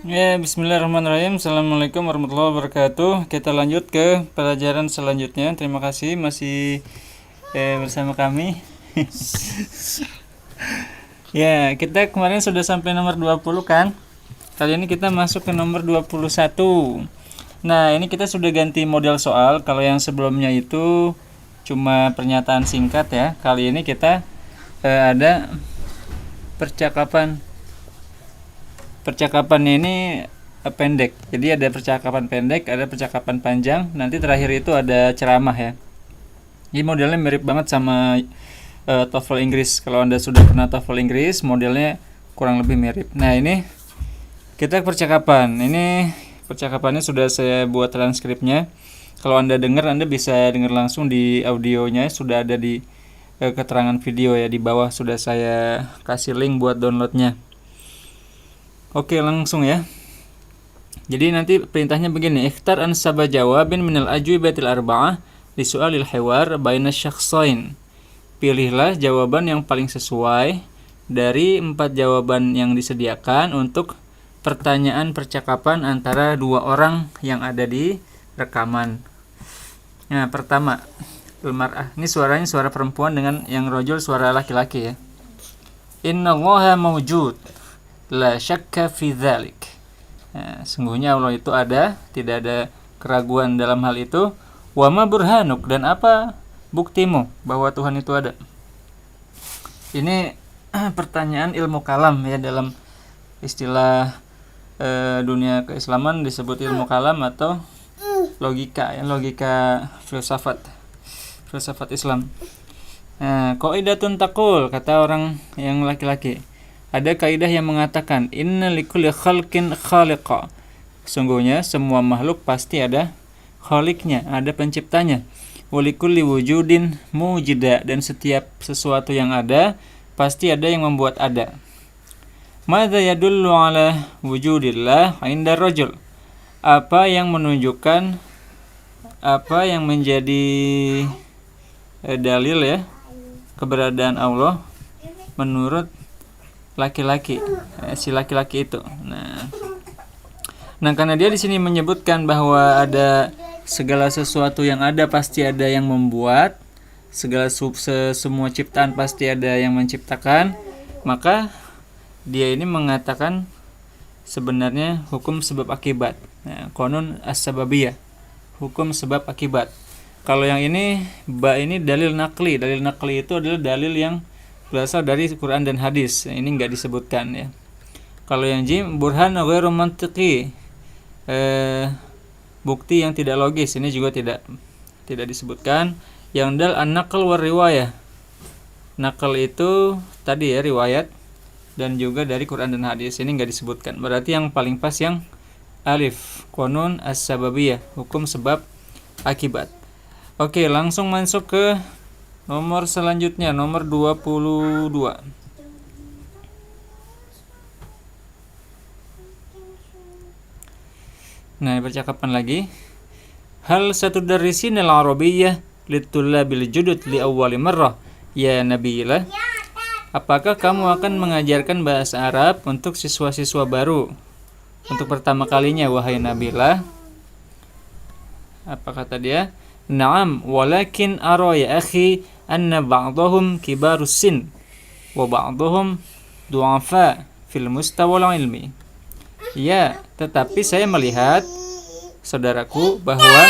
Ya, bismillahirrahmanirrahim. Assalamualaikum warahmatullahi wabarakatuh. Kita lanjut ke pelajaran selanjutnya. Terima kasih masih bersama kami. Ya, kita kemarin sudah sampai nomor 20 kan? Kali ini kita masuk ke nomor 21. Nah, ini kita sudah ganti model soal. Kalau yang sebelumnya itu cuma pernyataan singkat ya. Kali ini kita ada percakapan. Percakapannya ini pendek. Jadi ada percakapan pendek, ada percakapan panjang. Nanti terakhir itu ada ceramah ya. Ini modelnya mirip banget sama TOEFL Inggris. Kalau Anda sudah pernah TOEFL Inggris, modelnya kurang lebih mirip. Nah, ini kita percakapan. Ini percakapannya sudah saya buat transkripnya. Kalau Anda dengar, Anda bisa dengar langsung di audionya. Sudah ada di keterangan video ya. Di bawah sudah saya kasih link buat downloadnya. Oke, langsung ya. Jadi nanti perintahnya begini, ikhtar ansaba jawabin minal ajwibatil arba'ah li su'alil hiwar baina syakhsain. Pilihlah jawaban yang paling sesuai dari 4 jawaban yang disediakan untuk pertanyaan percakapan antara dua orang yang ada di rekaman. Nah, pertama, al-mar'ah. Ini suaranya suara perempuan dengan yang rojul suara laki-laki ya. Innallaha mawjud. La syakka fi dzalik. Nah, sungguhnya Allah itu ada, tidak ada keraguan dalam hal itu. Wa ma burhanuk, dan apa buktimu bahwa Tuhan itu ada? Ini pertanyaan ilmu kalam ya, dalam istilah dunia keislaman disebut ilmu kalam atau logika ya, logika filsafat Islam. Nah, qaidatun taqul, kata orang yang laki-laki. Ada kaidah yang mengatakan inna likulli khalqin khaliqa. Sungguhnya semua makhluk pasti ada khaliqnya, ada penciptanya. Wa likulli wujudin mujida, dan setiap sesuatu yang ada pasti ada yang membuat ada. Madza yadullu ala wujudillah 'inda rajul. Apa yang menunjukkan, apa yang menjadi dalil ya keberadaan Allah menurut laki-laki, si laki-laki itu. Nah, karena dia di sini menyebutkan bahwa ada segala sesuatu yang ada pasti ada yang membuat, segala semua ciptaan pasti ada yang menciptakan, maka dia ini mengatakan sebenarnya hukum sebab akibat. Nah, qanun as-sababiyah, hukum sebab akibat. Kalau yang ini ini dalil nakli. Dalil nakli itu adalah dalil yang berasal dari Quran dan hadis. Ini enggak disebutkan ya. Kalau yang jim, burhan ghairu mantiqi, bukti yang tidak logis, ini juga tidak disebutkan. Yang dal an-naql war riwayah. Naql itu tadi ya, riwayat, dan juga dari Quran dan hadis. Ini enggak disebutkan. Berarti yang paling pas yang alif, qanun as-sababiyah, hukum sebab akibat. Oke, langsung masuk ke nomor selanjutnya, nomor 22. Nah, percakapan lagi. Hal satudarrisin al-arabiyyah litullabil judud li awwali marrah ya Nabiyillah. Apakah kamu akan mengajarkan bahasa Arab untuk siswa-siswa baru untuk pertama kalinya wahai Nabiyillah? Apa kata dia? Naam, walakin ara ya akhi anna ba'dahum kibarus sin wa ba'dahum du'afa fil mustawa ilmi. Ya, tetapi saya melihat, saudaraku, bahwa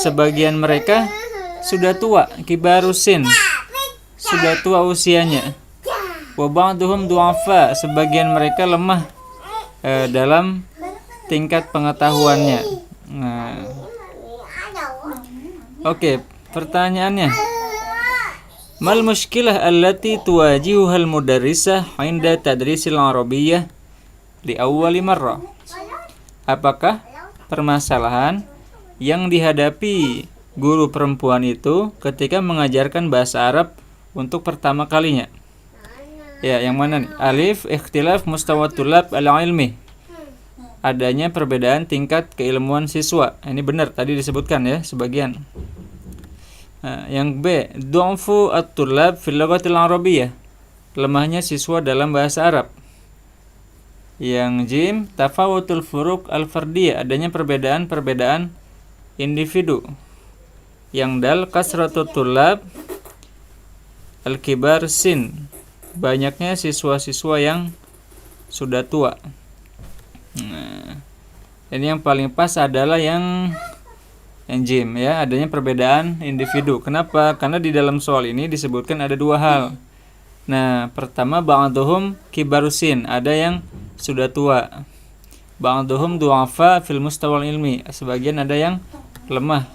sebagian mereka sudah tua, kibarus sin, sudah tua usianya. Wa ba'dahum du'afa, sebagian mereka lemah dalam tingkat pengetahuannya. Nah, oke, pertanyaannya. Mal mushkilah allati tuwajihuha al-mudarrisah 'inda tadrisil arabiyyah li awwali marrah? Apakah permasalahan yang dihadapi guru perempuan itu ketika mengajarkan bahasa Arab untuk pertama kalinya? Ya, yang mana nih? Alif, ikhtilaf mustawa tulab al-ilmi. Adanya perbedaan tingkat keilmuan siswa. Ini benar, tadi disebutkan ya sebagian. Nah, yang B, du'fu at-tullab fil lughatil arabiyyah. Lemahnya siswa dalam bahasa Arab. Yang jim, tafawutul furuq al-fardiyah, adanya perbedaan-perbedaan individu. Yang dal, kasratut tulab al-kibar sin, banyaknya siswa-siswa yang sudah tua. Nah, ini yang paling pas adalah yang jim ya, adanya perbedaan individu. Kenapa? Karena di dalam soal ini disebutkan ada dua hal. Nah, pertama ba'duhum kibarusin, ada yang sudah tua. Ba'duhum du'afa fil mustawal ilmi, sebagian ada yang lemah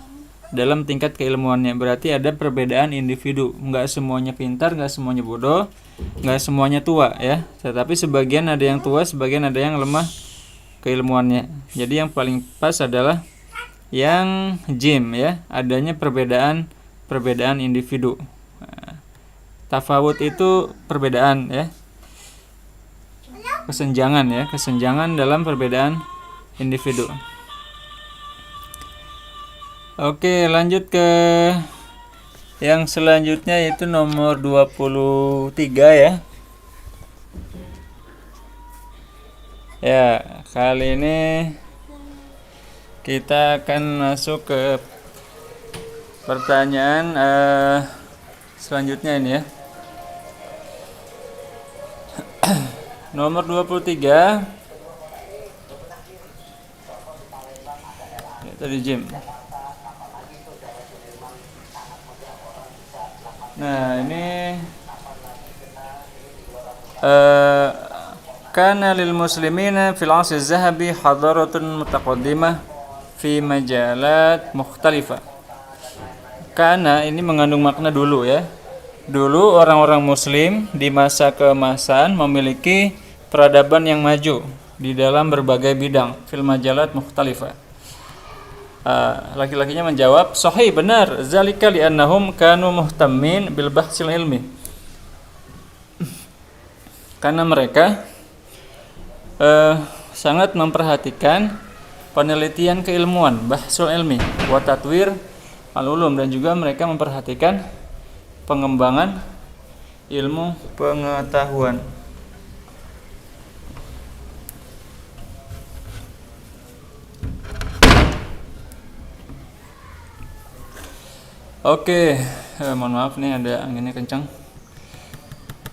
dalam tingkat keilmuannya. Berarti ada perbedaan individu. Enggak semuanya pintar, enggak semuanya bodoh, enggak semuanya tua ya. Tetapi sebagian ada yang tua, sebagian ada yang lemah keilmuannya. Jadi yang paling pas adalah yang jim ya, adanya perbedaan individu. Nah, tafawut itu perbedaan ya, kesenjangan dalam perbedaan individu. Oke, lanjut ke yang selanjutnya, yaitu nomor 23 ya. Ya, kali ini kita akan masuk ke pertanyaan selanjutnya ini ya. Nomor 23 ya, tadi jim. Nah, ini kana lil muslimina fil 'asr az-zahabi hadaratun mutaqaddimah fi majalat mukhtalifah. Kana ini mengandung makna dulu ya. Dulu orang-orang muslim di masa keemasan memiliki peradaban yang maju di dalam berbagai bidang, fil majalat mukhtalifah. Laki-lakinya menjawab, sahih, benar, zalika li'annahum kanu muhtammin bil bahsil ilmi, karena mereka sangat memperhatikan penelitian keilmuan, bahsul ilmi, wa tatwir al-ulum, dan juga mereka memperhatikan pengembangan ilmu pengetahuan. Oke, mohon maaf nih ada anginnya kencang.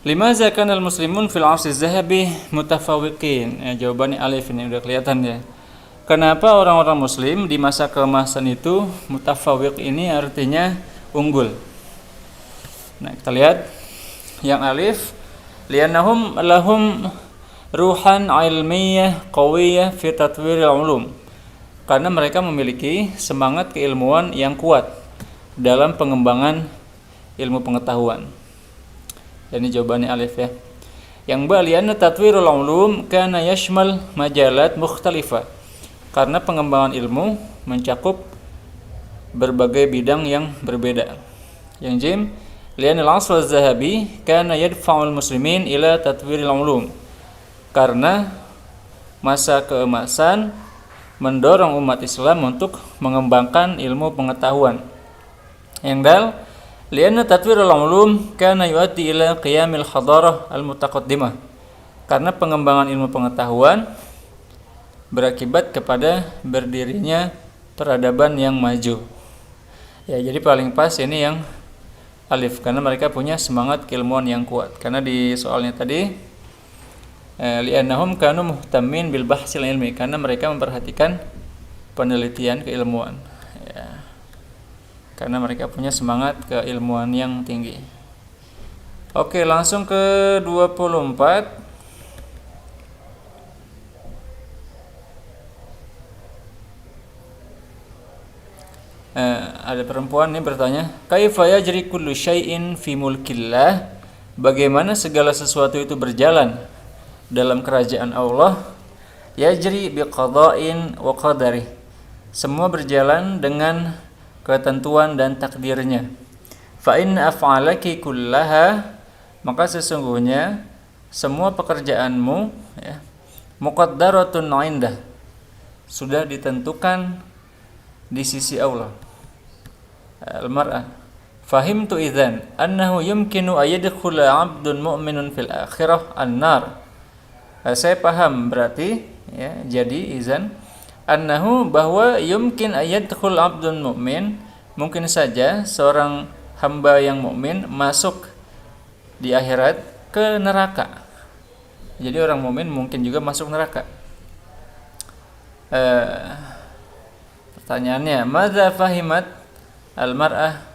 Limaza kana al-muslimun fil 'asr az-zahabi mutafawiqin? Jawabannya alif, ini udah kelihatan ya. Kenapa orang-orang muslim di masa keemasan itu mutafawiq, ini artinya unggul. Nah, kita lihat yang alif, li'annahum lahum ruhan ilmiyah qawiyah fi tatwiril ulum, karena mereka memiliki semangat keilmuan yang kuat dalam pengembangan ilmu pengetahuan. Ini jawabannya alif ya. Yang ba, li'anna tatwirul ulum kana yashmal majalat mukhtalifah, karena pengembangan ilmu mencakup berbagai bidang yang berbeda. Yang jim, li'anna al-'asr az-zahabi kana yadfa'ul muslimin ila tatwiril ulum, karena masa keemasan mendorong umat Islam untuk mengembangkan ilmu pengetahuan. Yang dal, lianna tatwirul ulum kana yuaddi ila qiyamil hadarah al-mutaqaddimah, karena pengembangan ilmu pengetahuan berakibat kepada berdirinya peradaban yang maju. Ya, jadi paling pas ini yang alif, karena mereka punya semangat keilmuan yang kuat. Karena di soalnya tadi li'annahum kanu muhtammin bil bahsil ilmi, karena mereka memperhatikan penelitian keilmuan ya, karena mereka punya semangat keilmuan yang tinggi. Oke, langsung ke 24. Ada perempuan ini bertanya, kaifa yajri kullu syai'in fi mulkillah? Bagaimana segala sesuatu itu berjalan dalam kerajaan Allah? Yajri biqada'in wa qadari. Semua berjalan dengan ketentuan dan takdirnya. Fa inna af'alaki kullaha, maka sesungguhnya semua pekerjaanmu ya, muqaddaratun 'indah, sudah ditentukan di sisi Allah. Al-mar'ah, fahimtu idzan annahu yumkinu ayadkhula 'abdun mu'minun fil akhirah an-nar Saya paham berarti ya. Jadi izan annahu bahwa yumkin ayadkhul abdun mu'min, mungkin saja seorang hamba yang mukmin masuk di akhirat ke neraka. Jadi orang mukmin mungkin juga masuk neraka. Pertanyaannya, madza fahimat al-mar'ah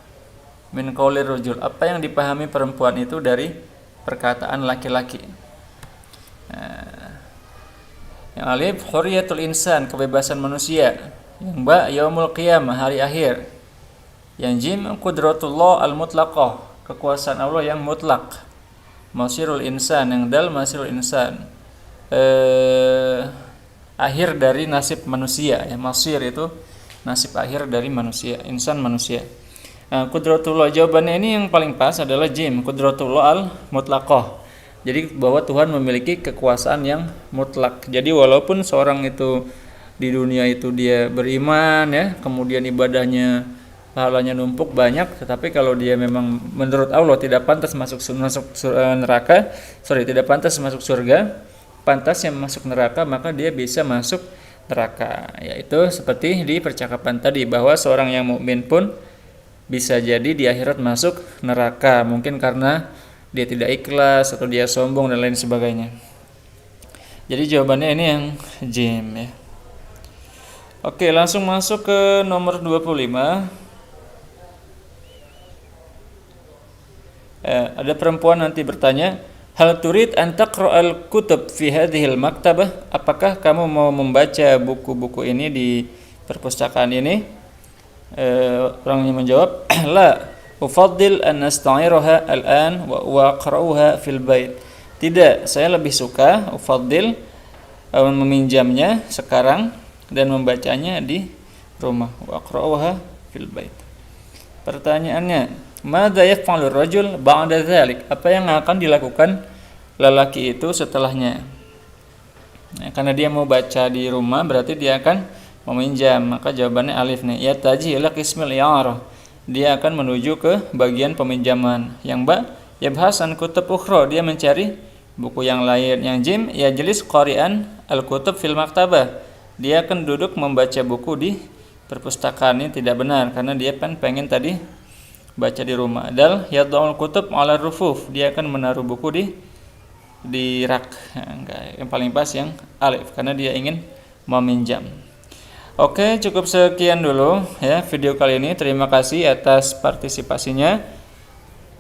min qaulir rajul? Apa yang dipahami perempuan itu dari perkataan laki-laki? Yang alif, hurriyatul insan, kebebasan manusia. Yang ba, yaumul qiyamah, hari akhir. Yang jim, qudratullah al-mutlaqah, kekuasaan Allah yang mutlak. Masirul insan, yang dal masirul insan, akhir dari nasib manusia ya. Masir itu nasib akhir dari manusia, insan manusia. Qudratullah, jawabannya ini yang paling pas adalah jim, qudratullah al-mutlaqah. Jadi bahwa Tuhan memiliki kekuasaan yang mutlak. Jadi walaupun seorang itu di dunia itu dia beriman ya, kemudian ibadahnya pahalanya numpuk banyak, tetapi kalau dia memang menurut Allah tidak pantas masuk neraka, tidak pantas masuk surga, pantasnya masuk neraka, maka dia bisa masuk neraka. Yaitu seperti di percakapan tadi bahwa seorang yang mukmin pun bisa jadi di akhirat masuk neraka, mungkin karena dia tidak ikhlas atau dia sombong dan lain sebagainya. Jadi jawabannya ini yang jim ya. Oke, langsung masuk ke nomor 25. Ada perempuan nanti bertanya, hal turid an taqra'al kutub fi hadhil maktabah? Apakah kamu mau membaca buku-buku ini di perpustakaan ini? Orangnya menjawab, la ufaddil an nasta'iraha al-an wa aqra'uha fil bait. Tidak, saya lebih suka ufaddil meminjamnya sekarang dan membacanya di rumah. Wa aqra'uha fil bait. Pertanyaannya, madza yaf'alur rajul ba'da dzalik? Apa yang akan dilakukan lelaki itu setelahnya? Nah, karena dia mau baca di rumah berarti dia akan meminjam, maka jawabannya alif nih. Ya taji ila qismil i'arah. Dia akan menuju ke bagian peminjaman. Yang ba, yabhasan kutub ukhra, dia mencari buku yang lain. Yang jim, ya jelis qari'an al-kutub fil maktabah. Dia akan duduk membaca buku di perpustakaan. Ini tidak benar karena dia kan pengen tadi baca di rumah. Dal yad'ul kutub 'ala rufuf, dia akan menaruh buku di rak. Yang paling pas yang alif karena dia ingin meminjam. Oke, cukup sekian dulu ya video kali ini. Terima kasih atas partisipasinya.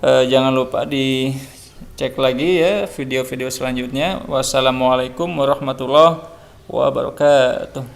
Jangan lupa dicek lagi ya video-video selanjutnya. Wassalamualaikum warahmatullahi wabarakatuh.